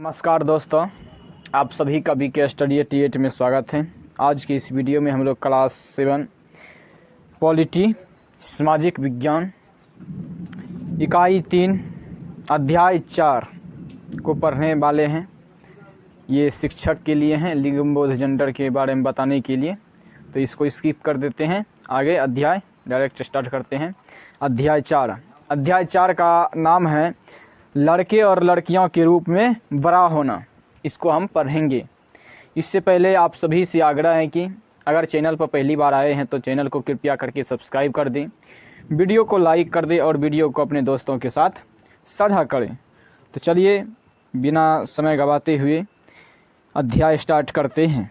नमस्कार दोस्तों, आप सभी का BK स्टडी T8 में स्वागत है। आज की इस वीडियो में हम लोग क्लास 7 पॉलिटी सामाजिक विज्ञान इकाई 3 अध्याय 4 को पढ़ने वाले हैं। ये शिक्षक के लिए हैं, लिंग बोध जेंडर के बारे में बताने के लिए। तो इसको स्किप कर देते हैं, आगे अध्याय डायरेक्ट स्टार्ट करते हैं। अध्याय 4 का नाम है लड़के और लड़कियों के रूप में बड़ा होना। इसको हम पढ़ेंगे। इससे पहले आप सभी से आग्रह है कि अगर चैनल पर पहली बार आए हैं तो चैनल को कृपया करके सब्सक्राइब कर दें, वीडियो को लाइक कर दें और वीडियो को अपने दोस्तों के साथ साझा करें। तो चलिए बिना समय गवाते हुए अध्याय स्टार्ट करते हैं।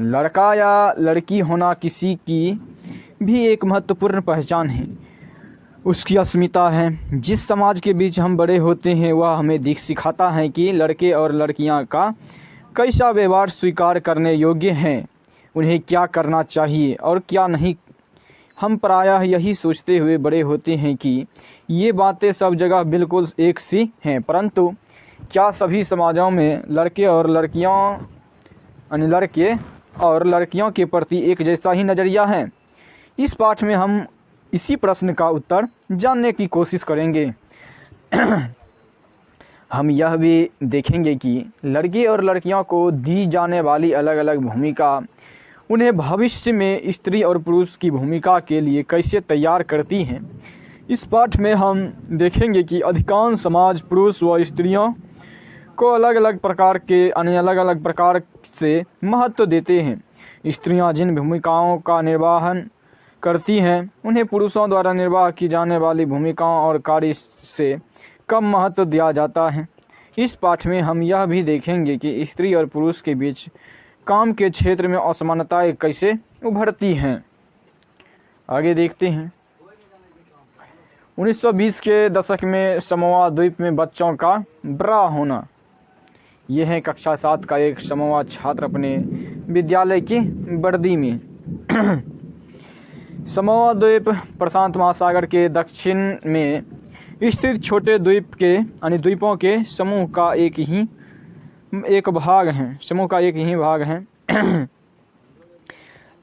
लड़का या लड़की होना किसी की भी एक महत्वपूर्ण पहचान है, उसकी अस्मिता है। जिस समाज के बीच हम बड़े होते हैं वह हमें सिखाता है कि लड़के और लड़कियां का कैसा व्यवहार स्वीकार करने योग्य है, उन्हें क्या करना चाहिए और क्या नहीं। हम प्रायः यही सोचते हुए बड़े होते हैं कि ये बातें सब जगह बिल्कुल एक सी हैं, परंतु क्या सभी समाजों में लड़के और लड़कियों के प्रति एक जैसा ही नज़रिया है? इस पाठ में हम इसी प्रश्न का उत्तर जानने की कोशिश करेंगे। हम यह भी देखेंगे कि लड़के और लड़कियों को दी जाने वाली अलग अलग भूमिका उन्हें भविष्य में स्त्री और पुरुष की भूमिका के लिए कैसे तैयार करती हैं। इस पाठ में हम देखेंगे कि अधिकांश समाज पुरुष व स्त्रियों को अलग अलग प्रकार से महत्व देते हैं। स्त्रियां जिन भूमिकाओं का निर्वहन करती हैं उन्हें पुरुषों द्वारा निर्वाह की जाने वाली भूमिकाओं और कार्य से कम महत्व दिया जाता है। इस पाठ में हम यह भी देखेंगे कि स्त्री और पुरुष के बीच काम के क्षेत्र में असमानताएं कैसे उभरती हैं। आगे देखते हैं। 1920 के दशक में समोआ द्वीप में बच्चों का बड़ा होना। यह है कक्षा 7 का एक समोआ छात्र अपने विद्यालय की वर्दी में। समोआ द्वीप प्रशांत महासागर के दक्षिण में स्थित छोटे द्वीपों के समूह का एक भाग है।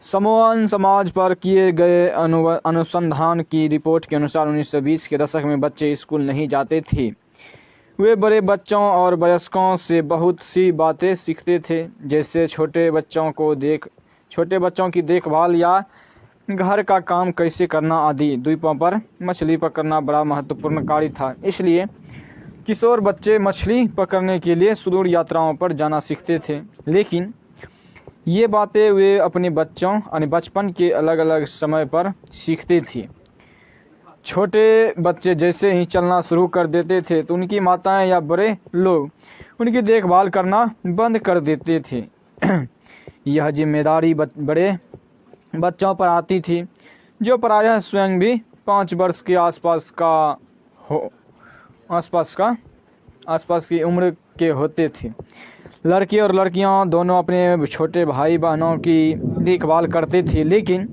समोआन समाज पर किए गए अनुसंधान की रिपोर्ट के अनुसार 1920 के दशक में बच्चे स्कूल नहीं जाते थे। वे बड़े बच्चों और वयस्कों से बहुत सी बातें सीखते थे, जैसे छोटे बच्चों की देखभाल या घर का काम कैसे करना आदि। द्वीपों पर मछली पकड़ना बड़ा महत्वपूर्ण कार्य था, इसलिए किशोर बच्चे मछली पकड़ने के लिए सुदूर यात्राओं पर जाना सीखते थे। लेकिन ये बातें वे अपने बचपन के अलग अलग समय पर सीखते थे। छोटे बच्चे जैसे ही चलना शुरू कर देते थे तो उनकी माताएं या बड़े लोग उनकी देखभाल करना बंद कर देते थे। यह जिम्मेदारी बड़े बच्चों पर आती थी, जो प्रायः स्वयं भी 5 वर्ष के आसपास की उम्र के होते थे। लड़के और लड़कियां दोनों अपने छोटे भाई बहनों की देखभाल करते थे, लेकिन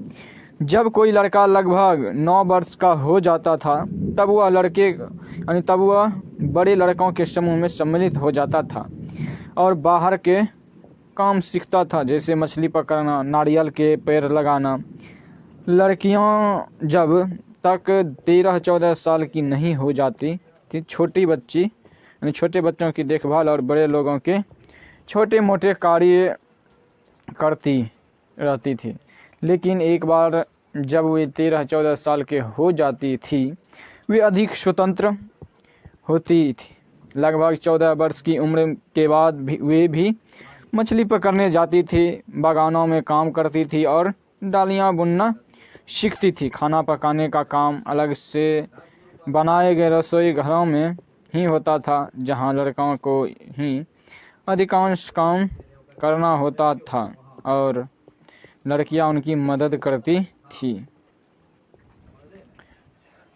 जब कोई लड़का लगभग 9 वर्ष का हो जाता था तब वह बड़े लड़कों के समूह में सम्मिलित हो जाता था और बाहर के काम सीखता था, जैसे मछली पकड़ना, नारियल के पेड़ लगाना। लड़कियां जब तक 13-14 साल की नहीं हो जाती थी छोटे बच्चों की देखभाल और बड़े लोगों के छोटे मोटे कार्य करती रहती थी। लेकिन एक बार जब वे 13-14 साल के हो जाती थी वे अधिक स्वतंत्र होती थी। लगभग 14 वर्ष की उम्र के बाद वे भी मछली पकड़ने जाती थी, बागानों में काम करती थी और डालियाँ बुनना सीखती थी। खाना पकाने का काम अलग से बनाए गए रसोई घरों में ही होता था, जहाँ लड़कों को ही अधिकांश काम करना होता था और लड़कियां उनकी मदद करती थी।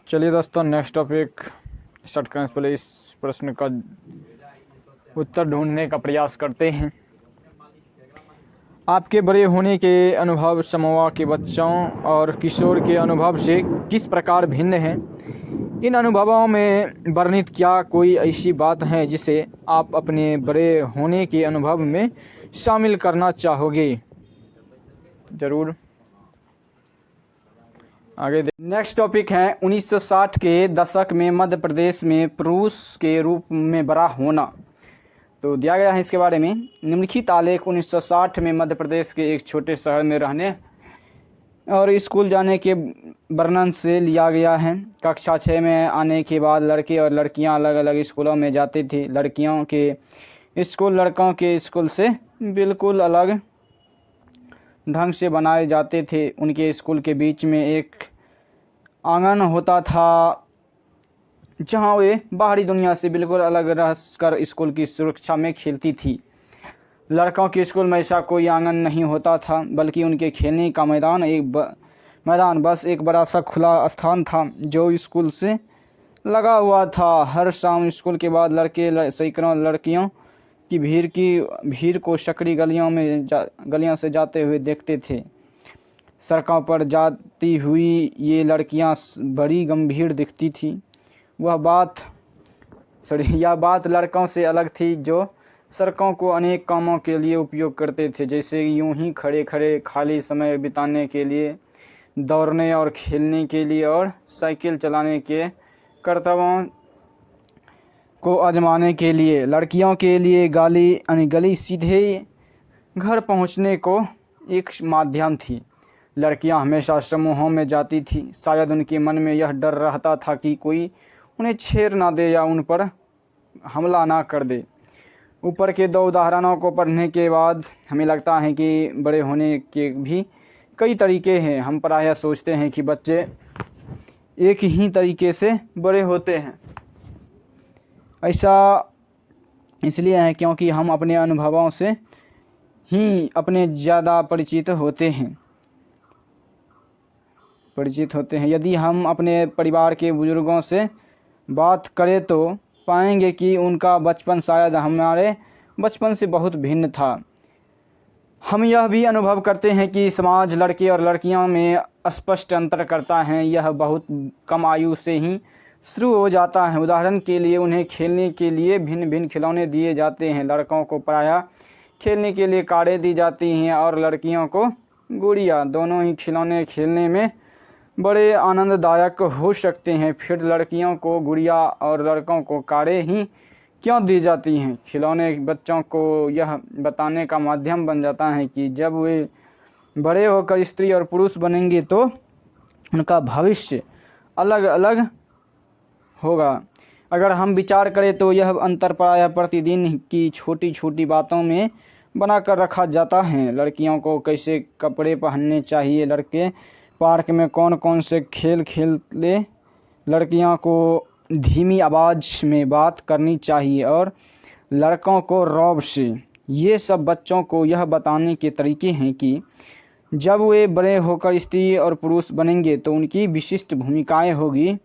चलिए दोस्तों, नेक्स्ट टॉपिक स्टार्ट करने से पहले इस प्रश्न का उत्तर ढूंढने का प्रयास करते हैं। आपके बड़े होने के अनुभव समोआ के बच्चों और किशोर के अनुभव से किस प्रकार भिन्न हैं? इन अनुभवों में वर्णित क्या कोई ऐसी बात है जिसे आप अपने बड़े होने के अनुभव में शामिल करना चाहोगे? ज़रूर। आगे नेक्स्ट टॉपिक है 1960 के दशक में मध्य प्रदेश में पुरुष के रूप में बड़ा होना। तो दिया गया है इसके बारे में। निम्नलिखित आलेख 1960 में मध्य प्रदेश के एक छोटे शहर में रहने और स्कूल जाने के वर्णन से लिया गया है। कक्षा 6 में आने के बाद लड़के और लड़कियां अलग अलग स्कूलों में जाते थे। लड़कियों के स्कूल लड़कों के स्कूल से बिल्कुल अलग ढंग से बनाए जाते थे। उनके स्कूल के बीच में एक आंगन होता था जहां वे बाहरी दुनिया से बिल्कुल अलग रहकर स्कूल की सुरक्षा में खेलती थी। लड़कों के स्कूल में ऐसा कोई आंगन नहीं होता था, बल्कि उनके खेलने का मैदान बस एक बड़ा सा खुला स्थान था जो स्कूल से लगा हुआ था। हर शाम स्कूल के बाद लड़के सैकड़ों लड़कियों की भीड़ को सकरी गलियों से जाते हुए देखते थे। सड़कों पर जाती हुई ये लड़कियां बड़ी गंभीर दिखती थी। यह बात लड़कों से अलग थी जो सड़कों को अनेक कामों के लिए उपयोग करते थे, जैसे यूं ही खड़े खड़े खाली समय बिताने के लिए, दौड़ने और खेलने के लिए और साइकिल चलाने के कर्तव्यों को आजमाने के लिए। लड़कियों के लिए गली सीधे घर पहुंचने को एक माध्यम थी। लड़कियां हमेशा समूहों में जाती थी। शायद उनके मन में यह डर रहता था कि कोई उन्हें छेड़ ना दे या उन पर हमला ना कर दे। ऊपर के दो उदाहरणों को पढ़ने के बाद हमें लगता है कि बड़े होने के भी कई तरीके हैं। हम प्रायः सोचते हैं कि बच्चे एक ही तरीके से बड़े होते हैं। ऐसा इसलिए है क्योंकि हम अपने अनुभवों से ही अपने ज़्यादा परिचित होते हैं। यदि हम अपने परिवार के बुजुर्गों से बात करें तो पाएंगे कि उनका बचपन शायद हमारे बचपन से बहुत भिन्न था। हम यह भी अनुभव करते हैं कि समाज लड़के और लड़कियों में स्पष्ट अंतर करता है। यह बहुत कम आयु से ही शुरू हो जाता है। उदाहरण के लिए उन्हें खेलने के लिए भिन्न भिन्न खिलौने दिए जाते हैं। लड़कों को प्रायः खेलने के लिए कारें दी जाती हैं और लड़कियों को गुड़िया। दोनों ही खिलौने खेलने में बड़े आनंददायक हो सकते हैं। फिर लड़कियों को गुड़िया और लड़कों को कारें ही क्यों दी जाती हैं? खिलौने बच्चों को यह बताने का माध्यम बन जाता है कि जब वे बड़े होकर स्त्री और पुरुष बनेंगे तो उनका भविष्य अलग अलग होगा। अगर हम विचार करें तो यह अंतर प्रायः प्रतिदिन की छोटी छोटी बातों में बनाकर रखा जाता है। लड़कियों को कैसे कपड़े पहनने चाहिए, लड़के पार्क में कौन कौन से खेल खेले, लड़कियों को धीमी आवाज़ में बात करनी चाहिए और लड़कों को रौब से। ये सब बच्चों को यह बताने के तरीके हैं कि जब वे बड़े होकर स्त्री और पुरुष बनेंगे तो उनकी विशिष्ट भूमिकाएं होगी।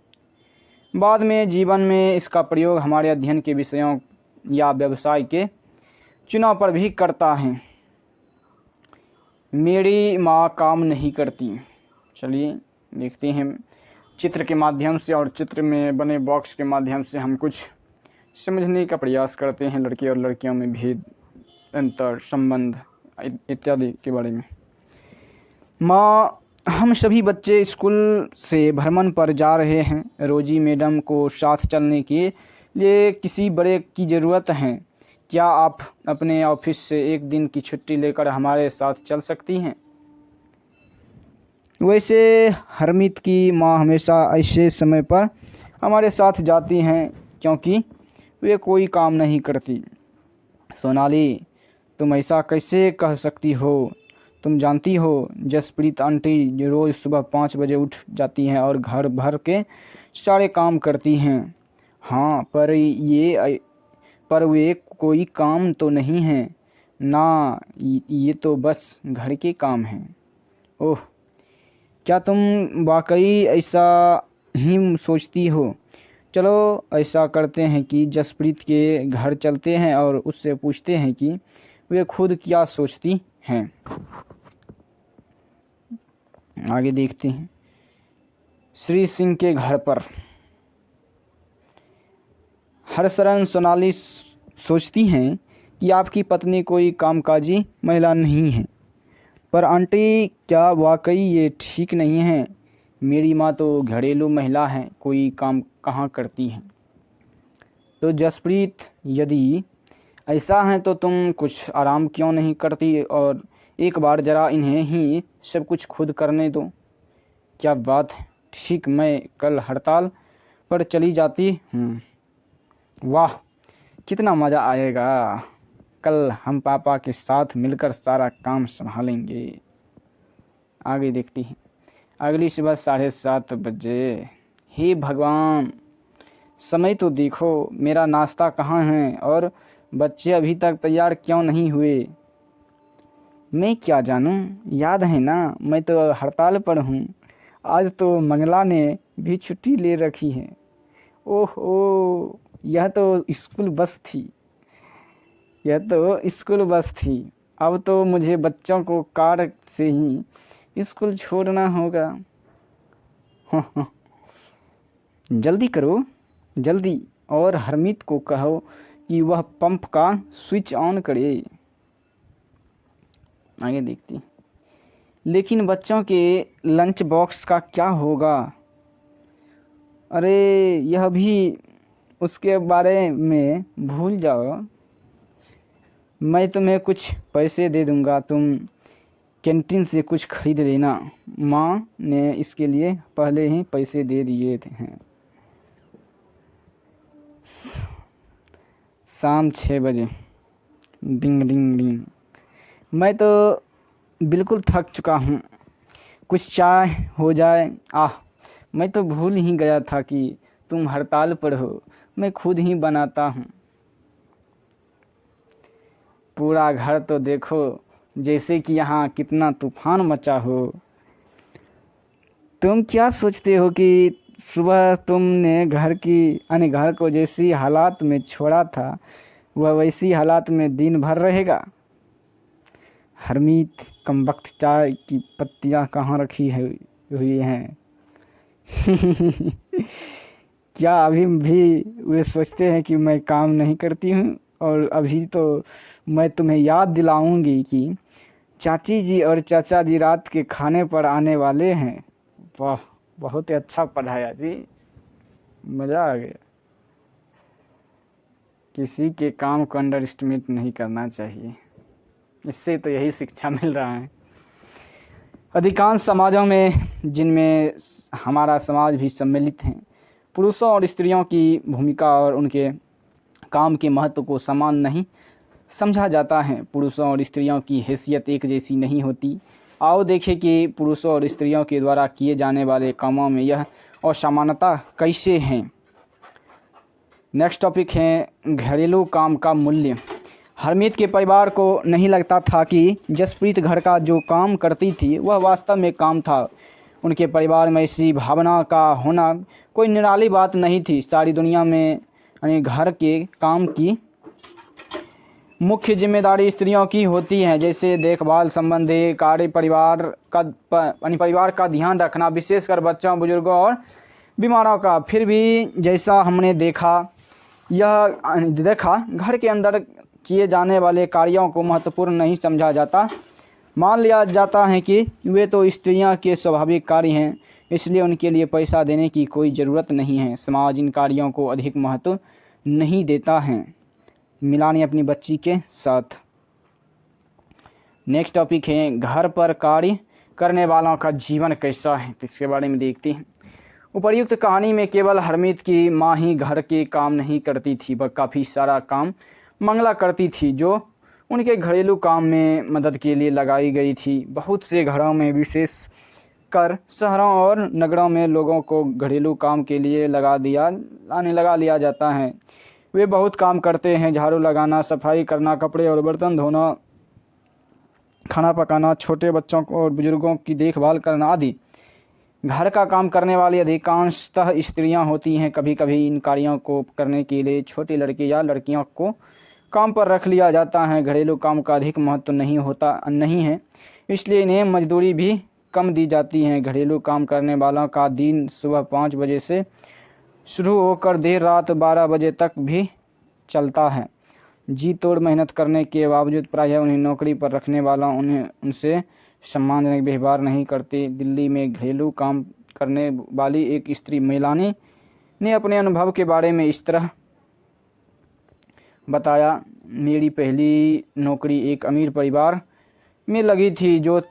बाद में जीवन में इसका प्रयोग हमारे अध्ययन के विषयों या व्यवसाय के चुनाव पर भी करता है। मेरी माँ काम नहीं करती। चलिए देखते हैं चित्र के माध्यम से और चित्र में बने बॉक्स के माध्यम से हम कुछ समझने का प्रयास करते हैं लड़के और लड़कियों में भेद, अंतर, संबंध इत्यादि के बारे में। माँ, हम सभी बच्चे स्कूल से भ्रमण पर जा रहे हैं। रोजी मैडम को साथ चलने के लिए किसी बड़े की ज़रूरत है। क्या आप अपने ऑफिस से एक दिन की छुट्टी लेकर हमारे साथ चल सकती हैं? वैसे हरमीत की माँ हमेशा ऐसे समय पर हमारे साथ जाती हैं क्योंकि वे कोई काम नहीं करती। सोनाली, तुम ऐसा कैसे कह सकती हो? तुम जानती हो जसप्रीत आंटी रोज़ सुबह 5 बजे उठ जाती हैं और घर भर के सारे काम करती हैं। हाँ, पर वे कोई काम तो नहीं हैं ना, ये तो बस घर के काम हैं। ओह, क्या तुम वाकई ऐसा ही सोचती हो? चलो ऐसा करते हैं कि जसप्रीत के घर चलते हैं और उससे पूछते हैं कि वे खुद क्या सोचती हैं। आगे देखते हैं। श्री सिंह के घर पर हरशरण सोनाली सोचती हैं कि आपकी पत्नी कोई कामकाजी महिला नहीं है। पर आंटी, क्या वाकई ये ठीक नहीं है? मेरी माँ तो घरेलू महिला है, कोई काम कहाँ करती है। तो जसप्रीत, यदि ऐसा है तो तुम कुछ आराम क्यों नहीं करती और एक बार ज़रा इन्हें ही सब कुछ खुद करने दो। क्या बात है, ठीक, मैं कल हड़ताल पर चली जाती हूँ। वाह, कितना मज़ा आएगा। कल हम पापा के साथ मिलकर सारा काम संभालेंगे। आगे देखती हैं। अगली सुबह 7:30 बजे। हे भगवान, समय तो देखो, मेरा नाश्ता कहाँ है और बच्चे अभी तक तैयार क्यों नहीं हुए। मैं क्या जानूँ, याद है ना, मैं तो हड़ताल पर हूँ। आज तो मंगला ने भी छुट्टी ले रखी है। ओह, यह तो स्कूल बस थी। अब तो मुझे बच्चों को कार से ही स्कूल छोड़ना होगा। जल्दी करो, जल्दी, और हरमीत को कहो कि वह पंप का स्विच ऑन करे। आगे देखती। लेकिन बच्चों के लंच बॉक्स का क्या होगा? अरे, यह भी उसके बारे में भूल जाओ। मैं तुम्हें कुछ पैसे दे दूंगा, तुम कैंटीन से कुछ खरीद लेना। माँ ने इसके लिए पहले ही पैसे दे दिए हैं। शाम 6 बजे। डिंग डिंग डिंग। मैं तो बिल्कुल थक चुका हूँ, कुछ चाय हो जाए। मैं तो भूल ही गया था कि तुम हड़ताल पर हो, मैं खुद ही बनाता हूँ। पूरा घर तो देखो, जैसे कि यहाँ कितना तूफान मचा हो। तुम क्या सोचते हो कि सुबह तुमने घर को जैसी हालात में छोड़ा था, वह वैसी हालात में दिन भर रहेगा? हरमीत, कमबख्त, चाय की पत्तियाँ कहाँ रखी हुई हैं? क्या अभी भी वे सोचते हैं कि मैं काम नहीं करती हूँ? और अभी तो मैं तुम्हें याद दिलाऊंगी कि चाची जी और चाचा जी रात के खाने पर आने वाले हैं। वाह, बहुत ही अच्छा पढ़ाया जी, मज़ा आ गया। किसी के काम को अंडर एस्टिमेट नहीं करना चाहिए, इससे तो यही शिक्षा मिल रहा है। अधिकांश समाजों में, जिनमें हमारा समाज भी सम्मिलित है, पुरुषों और स्त्रियों की भूमिका और उनके काम के महत्व को समान नहीं समझा जाता है। पुरुषों और स्त्रियों की हैसियत एक जैसी नहीं होती। आओ देखें कि पुरुषों और स्त्रियों के द्वारा किए जाने वाले कामों में यह असमानता कैसे है। नेक्स्ट टॉपिक है घरेलू काम का मूल्य। हरमीत के परिवार को नहीं लगता था कि जसप्रीत घर का जो काम करती थी वह वास्तव में काम था। उनके परिवार में ऐसी भावना का होना कोई निराली बात नहीं थी। सारी दुनिया में यानी घर के काम की मुख्य जिम्मेदारी स्त्रियों की होती है, जैसे देखभाल संबंधी कार्य, परिवार का ध्यान रखना, विशेषकर बच्चों, बुजुर्गों और बीमारों का। फिर भी जैसा हमने देखा घर के अंदर किए जाने वाले कार्यों को महत्वपूर्ण नहीं समझा जाता। मान लिया जाता है कि वे तो स्त्रियां के स्वाभाविक कार्य हैं, इसलिए उनके लिए पैसा देने की कोई ज़रूरत नहीं है। समाज इन कार्यों को अधिक महत्व नहीं देता है। मिलानी अपनी बच्ची के साथ। नेक्स्ट टॉपिक है घर पर कार्य करने वालों का जीवन कैसा है, तो इसके बारे में देखते हैं। उपर्युक्त कहानी में केवल हरमीत की माँ ही घर के काम नहीं करती थी, वह काफ़ी सारा काम मंगला करती थी, जो उनके घरेलू काम में मदद के लिए लगाई गई थी। बहुत से घरों में, विशेष कर शहरों और नगरों में, लोगों को घरेलू काम के लिए लगा लिया जाता है। वे बहुत काम करते हैं, झाड़ू लगाना, सफाई करना, कपड़े और बर्तन धोना, खाना पकाना, छोटे बच्चों और बुजुर्गों की देखभाल करना आदि। घर का काम करने वाली अधिकांशतः स्त्रियां होती हैं। कभी कभी इन कार्यों को करने के लिए छोटे लड़के या लड़कियों को काम पर रख लिया जाता है। घरेलू काम का अधिक महत्व नहीं है, इसलिए इन्हें मजदूरी भी कम दी जाती है। घरेलू काम करने वालों का दिन सुबह 5 बजे से शुरू होकर देर रात 12 बजे तक भी चलता है। जी तोड़ मेहनत करने के बावजूद प्रायः उन्हें नौकरी पर रखने वाला उनसे सम्मानजनक व्यवहार नहीं करते। दिल्ली में घरेलू काम करने वाली एक स्त्री मेलानी ने अपने अनुभव के बारे में इस तरह बताया, मेरी पहली नौकरी एक अमीर परिवार में लगी थी जो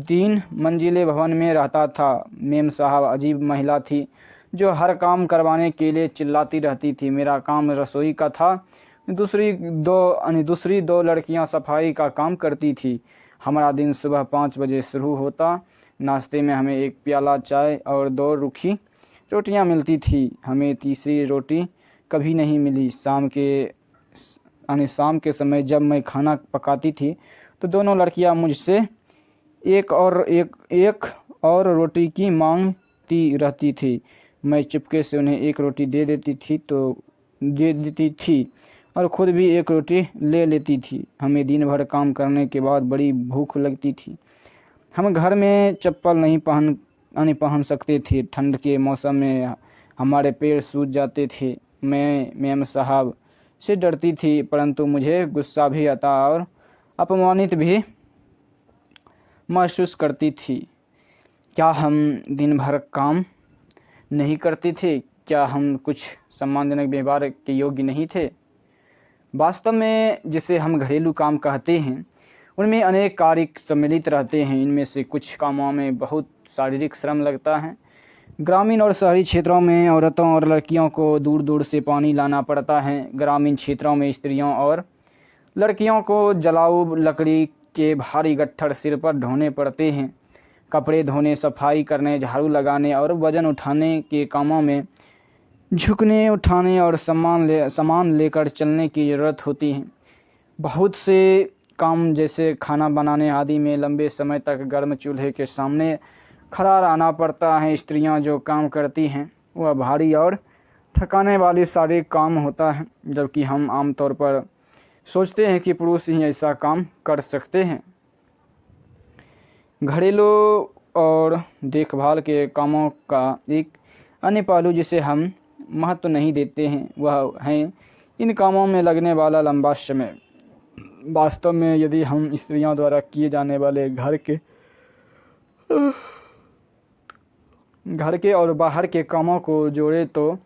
3 मंजिले भवन में रहता था। मेम साहब अजीब महिला थी जो हर काम करवाने के लिए चिल्लाती रहती थी। मेरा काम रसोई का था, दूसरी दो लड़कियां सफाई का काम करती थी। हमारा दिन सुबह 5 बजे शुरू होता। नाश्ते में हमें 1 प्याला चाय और 2 रूखी रोटियां मिलती थी। हमें तीसरी रोटी कभी नहीं मिली। शाम के समय जब मैं खाना पकाती थी तो दोनों लड़कियां मुझसे एक और रोटी की मांगती रहती थी। मैं चुपके से उन्हें 1 रोटी दे देती थी और ख़ुद भी 1 रोटी ले लेती थी। हमें दिन भर काम करने के बाद बड़ी भूख लगती थी। हम घर में चप्पल नहीं पहन सकते थे। ठंड के मौसम में हमारे पैर सूज जाते थे। मैं मैम साहब से डरती थी, परंतु मुझे गुस्सा भी आता और अपमानित भी महसूस करती थी। क्या हम दिन भर काम नहीं करते थे? क्या हम कुछ सम्मानजनक व्यवहार के योग्य नहीं थे? वास्तव में जिसे हम घरेलू काम कहते हैं उनमें अनेक कार्य सम्मिलित रहते हैं। इनमें से कुछ कामों में बहुत शारीरिक श्रम लगता है। ग्रामीण और शहरी क्षेत्रों में औरतों और लड़कियों को दूर दूर से पानी लाना पड़ता है। ग्रामीण क्षेत्रों में स्त्रियों और लड़कियों को जलाऊ लकड़ी के भारी गट्ठर सिर पर ढोने पड़ते हैं। कपड़े धोने, सफाई करने, झाड़ू लगाने और वजन उठाने के कामों में झुकने, उठाने और सामान लेकर चलने की ज़रूरत होती है। बहुत से काम जैसे खाना बनाने आदि में लंबे समय तक गर्म चूल्हे के सामने खड़ा रहना पड़ता है। स्त्रियां जो काम करती हैं वह भारी और थकाने वाली शारीरिक काम होता है, जबकि हम आमतौर पर सोचते हैं कि पुरुष ही ऐसा काम कर सकते हैं। घरेलू और देखभाल के कामों का एक अन्य पहलू जिसे हम महत्व नहीं देते हैं वह है इन कामों में लगने वाला लंबा समय। वास्तव में यदि हम स्त्रियों द्वारा किए जाने वाले घर के और बाहर के कामों को जोड़े तो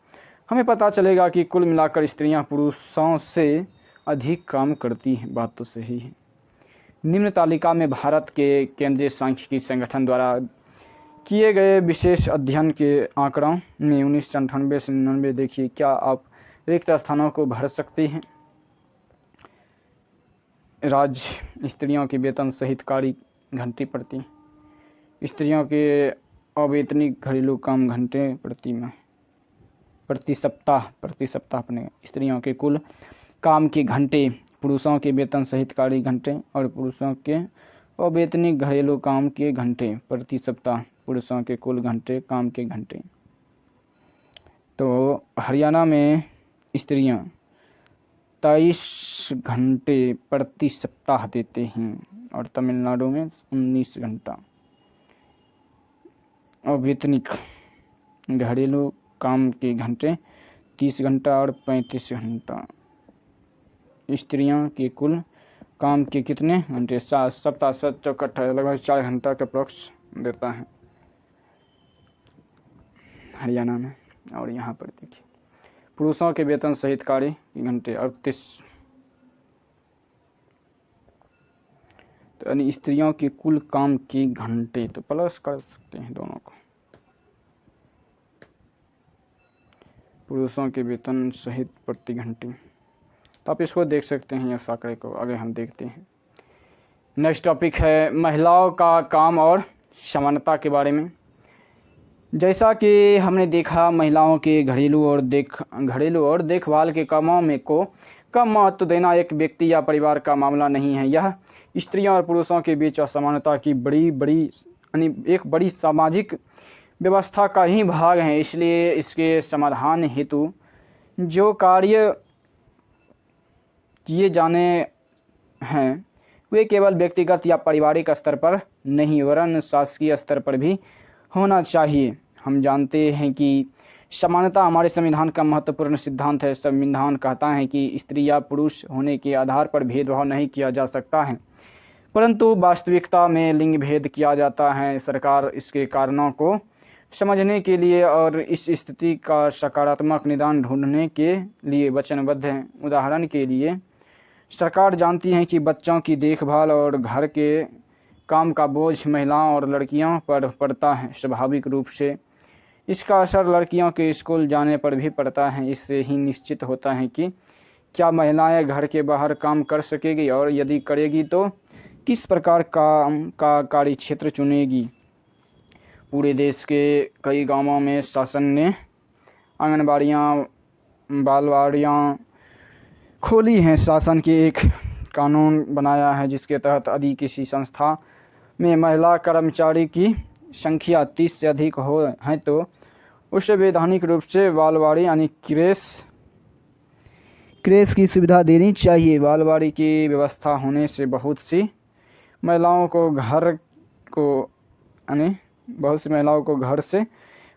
हमें पता चलेगा कि कुल मिलाकर स्त्रियां पुरुषों से अधिक काम करती हैं। बात तो सही है। निम्न तालिका में भारत के केंद्रीय सांख्यिकी संगठन द्वारा किए गए विशेष अध्ययन के आंकड़ों में 1998 से 99 देखिए। क्या आप रिक्त स्थानों को भर सकते हैं? राज्य स्त्रियों के वेतन सहित कार्य घंटे प्रति, स्त्रियों के अवेतनिक घरेलू काम घंटे प्रति सप्ताह अपने, स्त्रियों के कुल काम के घंटे, पुरुषों के वेतन सहित कार्य घंटे और पुरुषों के अवेतनिक घरेलू काम के घंटे प्रति सप्ताह, पुरुषों के कुल घंटे काम के घंटे। तो हरियाणा में स्त्रियां 23 घंटे प्रति सप्ताह देते हैं और तमिलनाडु में 19 घंटा। अवेतनिक घरेलू काम के घंटे 30 घंटा और 35 घंटा। स्त्रियों के कुल काम के कितने घंटे? सप्ताह 7 चौक 28 लगभग 4 घंटा का अप्रॉक्स देता है हरियाणा में। और यहाँ पर देखिए पुरुषों के वेतन सहित कार्य घंटे 38। तो यानी स्त्रियों के कुल काम के घंटे, तो प्लस कर सकते हैं दोनों को। पुरुषों के वेतन सहित प्रति घंटे, तो आप इसको देख सकते हैं इस आंकड़े को। आगे हम देखते हैं। नेक्स्ट टॉपिक है महिलाओं का काम और समानता के बारे में। जैसा कि हमने देखा, महिलाओं के घरेलू और देखभाल के कामों में को कम महत्व देना एक व्यक्ति या परिवार का मामला नहीं है। यह स्त्रियों और पुरुषों के बीच असमानता की एक बड़ी सामाजिक व्यवस्था का ही भाग है। इसलिए इसके समाधान हेतु जो कार्य किए जाने हैं वे केवल व्यक्तिगत या पारिवारिक स्तर पर नहीं वरन शासकीय स्तर पर भी होना चाहिए। हम जानते हैं कि समानता हमारे संविधान का महत्वपूर्ण सिद्धांत है। संविधान कहता है कि स्त्री या पुरुष होने के आधार पर भेदभाव नहीं किया जा सकता है, परंतु वास्तविकता में लिंग भेद किया जाता है। सरकार इसके कारणों को समझने के लिए और इस स्थिति का सकारात्मक निदान ढूंढने के लिए वचनबद्ध है। उदाहरण के लिए, सरकार जानती है कि बच्चों की देखभाल और घर के काम का बोझ महिलाओं और लड़कियों पर पड़ता है। स्वाभाविक रूप से इसका असर लड़कियों के स्कूल जाने पर भी पड़ता है। इससे ही निश्चित होता है कि क्या महिलाएं घर के बाहर काम कर सकेगी, और यदि करेगी तो किस प्रकार का कार्य क्षेत्र चुनेगी। पूरे देश के कई गांवों में शासन ने आंगनबाड़ियाँ, बालवाड़ियाँ खोली हैं। शासन के एक कानून बनाया है जिसके तहत यदि किसी संस्था में महिला कर्मचारी की संख्या 30 से अधिक हो है तो उसे वैधानिक रूप से बालवाड़ी यानी क्रेश की सुविधा देनी चाहिए। बालवाड़ी की व्यवस्था होने से बहुत सी महिलाओं को घर से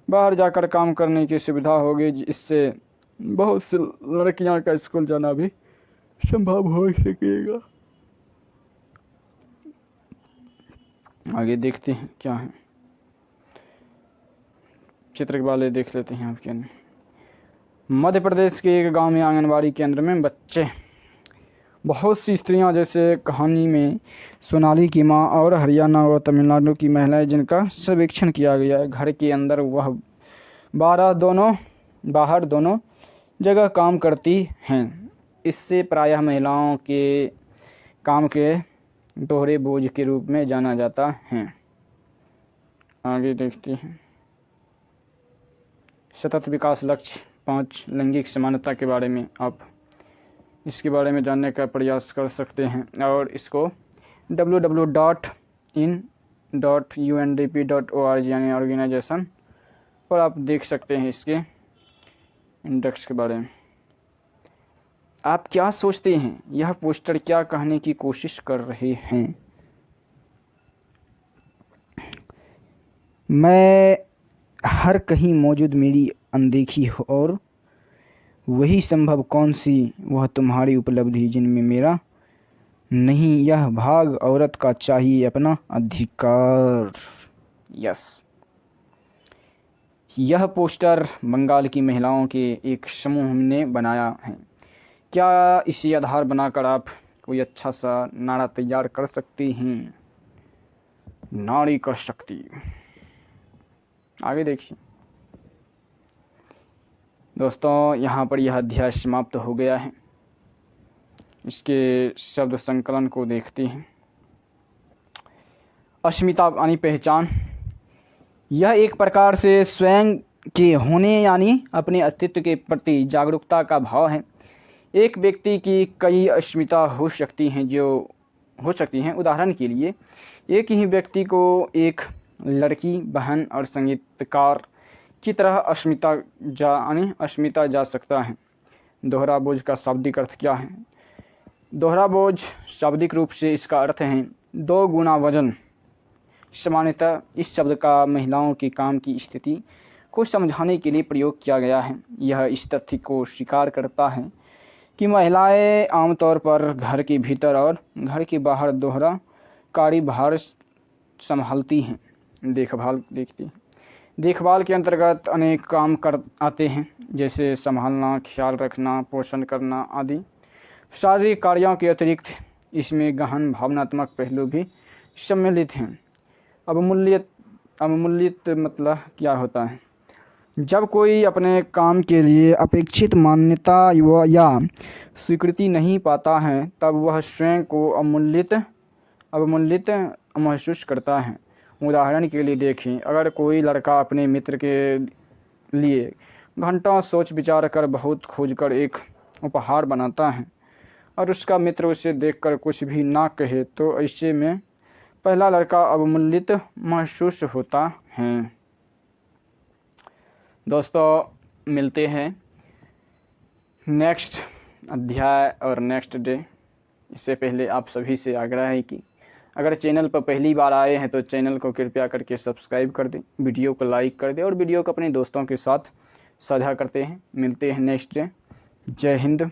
बाहर जाकर काम करने की सुविधा होगी। इससे बहुत सी लड़कियां का स्कूल जाना भी संभव हो सकेगा। आगे देखते हैं क्या है, चित्र वाले देख लेते हैं आपके अंदर। मध्य प्रदेश के एक गांव में आंगनबाड़ी केंद्र में बच्चे, बहुत सी स्त्रियां जैसे कहानी में सोनाली की मां और हरियाणा व तमिलनाडु की महिलाएं जिनका सर्वेक्षण किया गया है। घर के अंदर वह बाहर दोनों जगह काम करती हैं। इससे प्रायः महिलाओं के काम के दोहरे बोझ के रूप में जाना जाता है। आगे देखते हैं, सतत विकास लक्ष्य 5 लैंगिक समानता के बारे में आप इसके बारे में जानने का प्रयास कर सकते हैं और इसको www.in.undp.org यानी ऑर्गेनाइजेशन पर आप देख सकते हैं इसके इंडेक्स के बारे में। आप क्या सोचते हैं, यह पोस्टर क्या कहने की कोशिश कर रहे हैं? मैं हर कहीं मौजूद मेरी अनदेखी हो और वही संभव कौन सी वह तुम्हारी उपलब्धि जिनमें मेरा नहीं, यह भाग औरत का चाहिए अपना अधिकार। यस, यह पोस्टर बंगाल की महिलाओं के एक समूह ने बनाया है। क्या इसी आधार बनाकर आप कोई अच्छा सा नारा तैयार कर सकते हैं? नारी का शक्ति। आगे देखिए दोस्तों, यहाँ पर यह अध्याय समाप्त हो गया है। इसके शब्द संकलन को देखते हैं। अस्मिता यानी पहचान, यह एक प्रकार से स्वयं के होने यानी अपने अस्तित्व के प्रति जागरूकता का भाव है। एक व्यक्ति की कई अस्मिता हो सकती हैं। उदाहरण के लिए, एक ही व्यक्ति को एक लड़की, बहन और संगीतकार की तरह अस्मिता जा सकता है। दोहरा बोझ का शाब्दिक अर्थ क्या है? दोहरा बोझ शाब्दिक रूप से इसका अर्थ है 2 गुना वजन। सामान्यतः इस शब्द का महिलाओं के काम की स्थिति को समझाने के लिए प्रयोग किया गया है। यह इस तथ्य को स्वीकार करता है कि महिलाएं आमतौर पर घर के भीतर और घर के बाहर दोहरा कार्यभार संभालती हैं। देखभाल के अंतर्गत अनेक काम आते हैं, जैसे संभालना, ख्याल रखना, पोषण करना आदि। शारीरिक कार्यों के अतिरिक्त इसमें गहन भावनात्मक पहलू भी सम्मिलित हैं। अवमूल्यित मतलब क्या होता है? जब कोई अपने काम के लिए अपेक्षित मान्यता या स्वीकृति नहीं पाता है, तब वह स्वयं को अवमूल्यित महसूस करता है। उदाहरण के लिए देखें, अगर कोई लड़का अपने मित्र के लिए घंटों सोच विचार कर बहुत खोजकर एक उपहार बनाता है और उसका मित्र उसे देखकर कुछ भी ना कहे, तो ऐसे में पहला लड़का अवमूल्यित महसूस होता है। दोस्तों, मिलते हैं नेक्स्ट अध्याय और नेक्स्ट डे। इससे पहले आप सभी से आग्रह है कि अगर चैनल पर पहली बार आए हैं तो चैनल को कृपया करके सब्सक्राइब कर दें, वीडियो को लाइक कर दें और वीडियो को अपने दोस्तों के साथ साझा करते हैं। मिलते हैं नेक्स्ट। जय हिंद।